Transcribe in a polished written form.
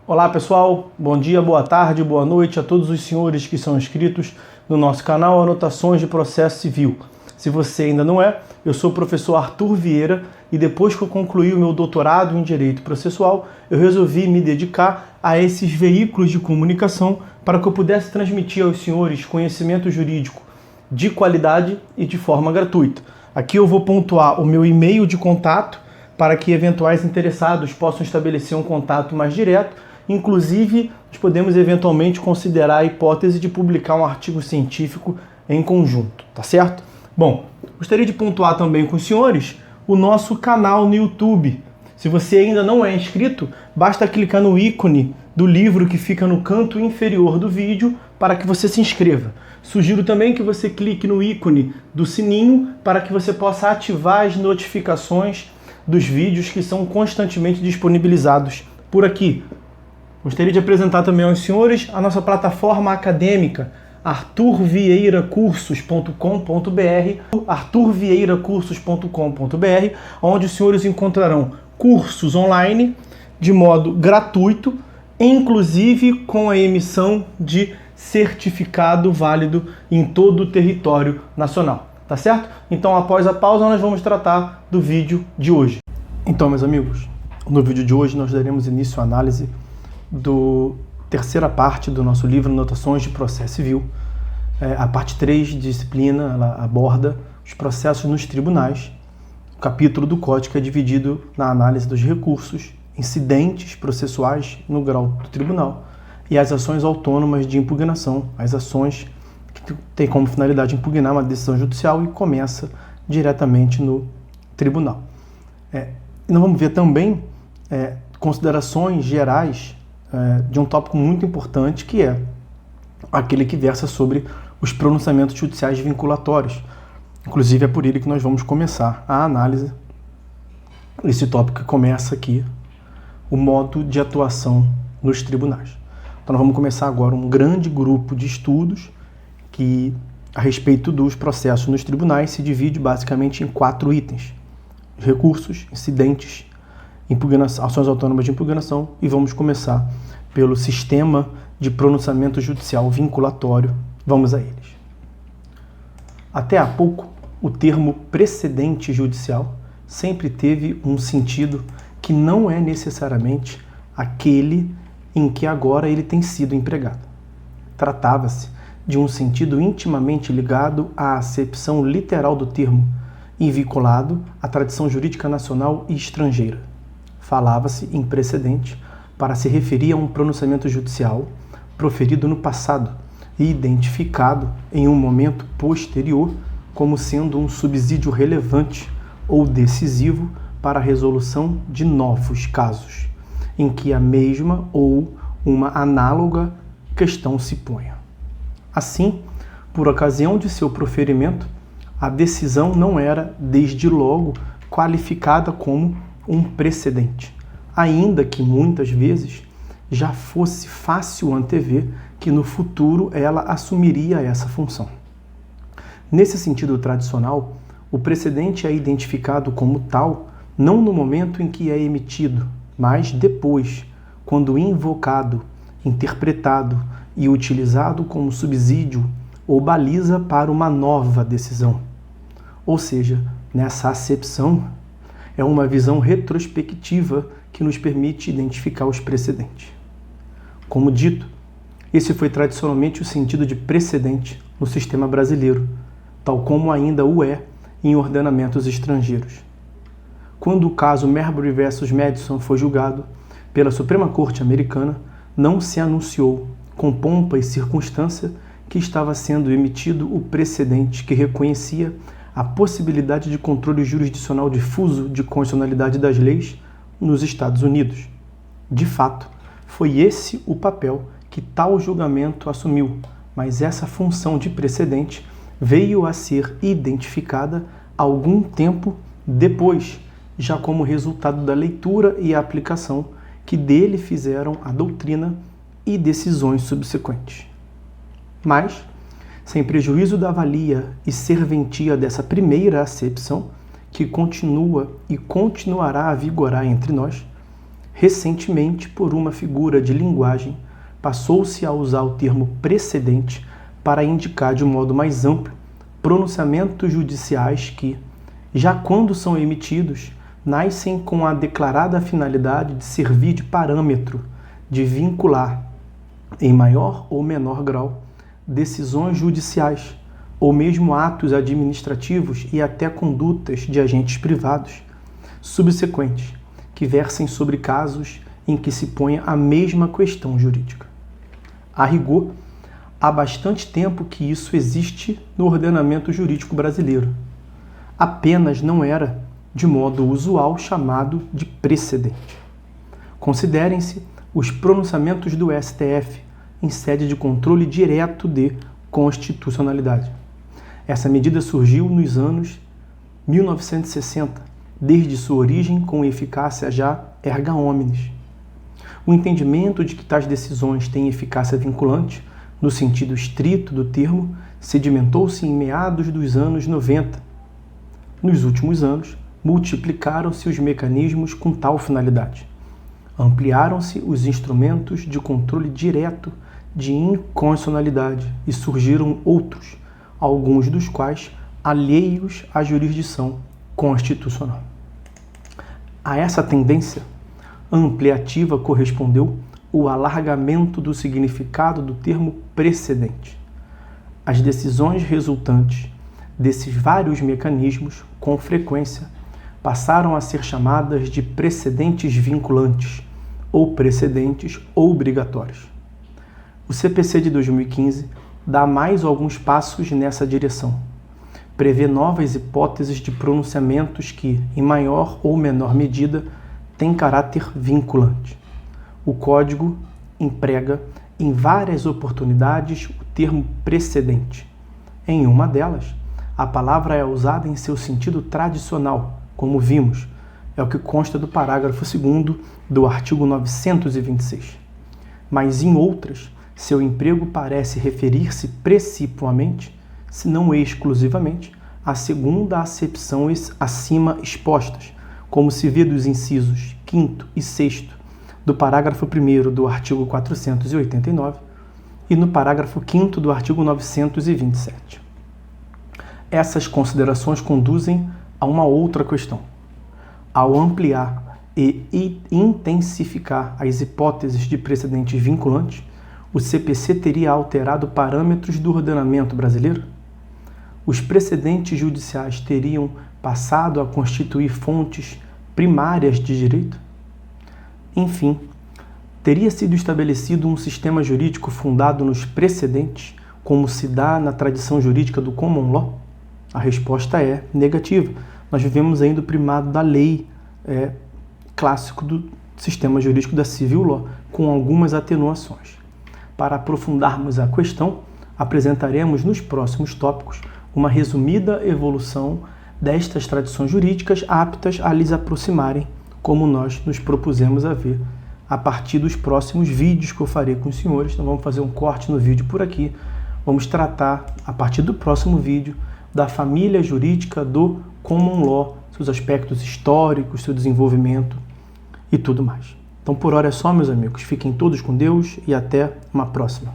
Olá pessoal, bom dia, boa tarde, boa noite a todos os senhores que são inscritos no nosso canal Anotações de Processo Civil. Se você ainda não é, eu sou o professor Arthur Vieira e depois que eu concluí o meu doutorado em Direito Processual, eu resolvi me dedicar a esses veículos de comunicação para que eu pudesse transmitir aos senhores conhecimento jurídico de qualidade e de forma gratuita. Aqui eu vou pontuar o meu e-mail de contato para que eventuais interessados possam estabelecer um contato mais direto. Inclusive, nós podemos eventualmente considerar a hipótese de publicar um artigo científico em conjunto, tá certo? Bom, gostaria de pontuar também com os senhores o nosso canal no YouTube. Se você ainda não é inscrito, basta clicar no ícone do livro que fica no canto inferior do vídeo para que você se inscreva. Sugiro também que você clique no ícone do sininho para que você possa ativar as notificações dos vídeos que são constantemente disponibilizados por aqui. Gostaria de apresentar também aos senhores a nossa plataforma acadêmica, arturvieiracursos.com.br, arturvieiracursos.com.br, onde os senhores encontrarão cursos online de modo gratuito, inclusive com a emissão de certificado válido em todo o território nacional. Tá certo? Então, após a pausa, nós vamos tratar do vídeo de hoje. Então, meus amigos, no vídeo de hoje nós daremos início à análise da terceira parte do nosso livro Anotações de Processo Civil. A parte 3 de disciplina, ela aborda os processos nos tribunais. O capítulo do Código é dividido na análise dos recursos, incidentes processuais no grau do tribunal e as ações autônomas de impugnação, as ações que têm como finalidade impugnar uma decisão judicial e começa diretamente no tribunal. Nós vamos ver também considerações gerais de um tópico muito importante, que é aquele que versa sobre os pronunciamentos judiciais vinculatórios. Inclusive é por ele que nós vamos começar a análise. Esse tópico que começa aqui, o modo de atuação nos tribunais. Então nós vamos começar agora um grande grupo de estudos que, a respeito dos processos nos tribunais, se divide basicamente em 4 itens: recursos, incidentes, impugnação, ações autônomas de impugnação, e vamos começar pelo sistema de pronunciamento judicial vinculatório. Vamos a eles. Até há pouco, o termo precedente judicial sempre teve um sentido que não é necessariamente aquele em que agora ele tem sido empregado. Tratava-se de um sentido intimamente ligado à acepção literal do termo e vinculado à tradição jurídica nacional e estrangeira. Falava-se em precedente para se referir a um pronunciamento judicial proferido no passado e identificado em um momento posterior como sendo um subsídio relevante ou decisivo para a resolução de novos casos, em que a mesma ou uma análoga questão se ponha. Assim, por ocasião de seu proferimento, a decisão não era, desde logo, qualificada como um precedente, ainda que muitas vezes já fosse fácil antever que no futuro ela assumiria essa função. Nesse sentido tradicional, o precedente é identificado como tal não no momento em que é emitido, mas depois, quando invocado, interpretado e utilizado como subsídio ou baliza para uma nova decisão. Ou seja, nessa acepção, é uma visão retrospectiva que nos permite identificar os precedentes. Como dito, esse foi tradicionalmente o sentido de precedente no sistema brasileiro, tal como ainda o é em ordenamentos estrangeiros. Quando o caso Marbury vs. Madison foi julgado pela Suprema Corte americana, não se anunciou, com pompa e circunstância, que estava sendo emitido o precedente que reconhecia a possibilidade de controle jurisdicional difuso de constitucionalidade das leis nos Estados Unidos. De fato, foi esse o papel que tal julgamento assumiu, mas essa função de precedente veio a ser identificada algum tempo depois, já como resultado da leitura e aplicação que dele fizeram a doutrina e decisões subsequentes. Mas, sem prejuízo da valia e serventia dessa primeira acepção, que continua e continuará a vigorar entre nós, Recentemente, por uma figura de linguagem, passou-se a usar o termo precedente para indicar de um modo mais amplo pronunciamentos judiciais que, já quando são emitidos, nascem com a declarada finalidade de servir de parâmetro, de vincular, em maior ou menor grau, decisões judiciais, ou mesmo atos administrativos e até condutas de agentes privados, subsequentes, que versem sobre casos em que se ponha a mesma questão jurídica. A rigor, há bastante tempo que isso existe no ordenamento jurídico brasileiro. Apenas não era, de modo usual, chamado de precedente. Considerem-se os pronunciamentos do STF em sede de controle direto de constitucionalidade. Essa medida surgiu nos anos 1960, desde sua origem com eficácia já erga omnes. O entendimento de que tais decisões têm eficácia vinculante, no sentido estrito do termo, sedimentou-se em meados dos anos 90. Nos últimos anos, multiplicaram-se os mecanismos com tal finalidade. Ampliaram-se os instrumentos de controle direto de inconstitucionalidade e surgiram outros, alguns dos quais alheios à jurisdição constitucional. A essa tendência ampliativa correspondeu o alargamento do significado do termo precedente. As decisões resultantes desses vários mecanismos, com frequência, passaram a ser chamadas de precedentes vinculantes ou precedentes obrigatórios. O CPC de 2015 dá mais alguns passos nessa direção. Prevê novas hipóteses de pronunciamentos que, em maior ou menor medida, têm caráter vinculante. O Código emprega, em várias oportunidades, o termo precedente. Em uma delas, a palavra é usada em seu sentido tradicional, como vimos, é o que consta do parágrafo 2º do artigo 926. Mas em outras, seu emprego parece referir-se principalmente, se não exclusivamente, à segunda acepção acima expostas, como se vê dos incisos 5º e 6º do parágrafo 1º do artigo 489 e no parágrafo 5º do artigo 927. Essas considerações conduzem a uma outra questão. Ao ampliar e intensificar as hipóteses de precedentes vinculantes, o CPC teria alterado parâmetros do ordenamento brasileiro? Os precedentes judiciais teriam passado a constituir fontes primárias de direito? Enfim, teria sido estabelecido um sistema jurídico fundado nos precedentes, como se dá na tradição jurídica do common law? A resposta é negativa. Nós vivemos ainda o primado da lei clássico do sistema jurídico da civil law, com algumas atenuações. Para aprofundarmos a questão, apresentaremos nos próximos tópicos uma resumida evolução destas tradições jurídicas aptas a lhes aproximarem, como nós nos propusemos a ver a partir dos próximos vídeos que eu farei com os senhores. Então vamos fazer um corte no vídeo por aqui. Vamos tratar, a partir do próximo vídeo, da família jurídica do common law, seus aspectos históricos, seu desenvolvimento e tudo mais. Então por hora é só, meus amigos. Fiquem todos com Deus e até uma próxima.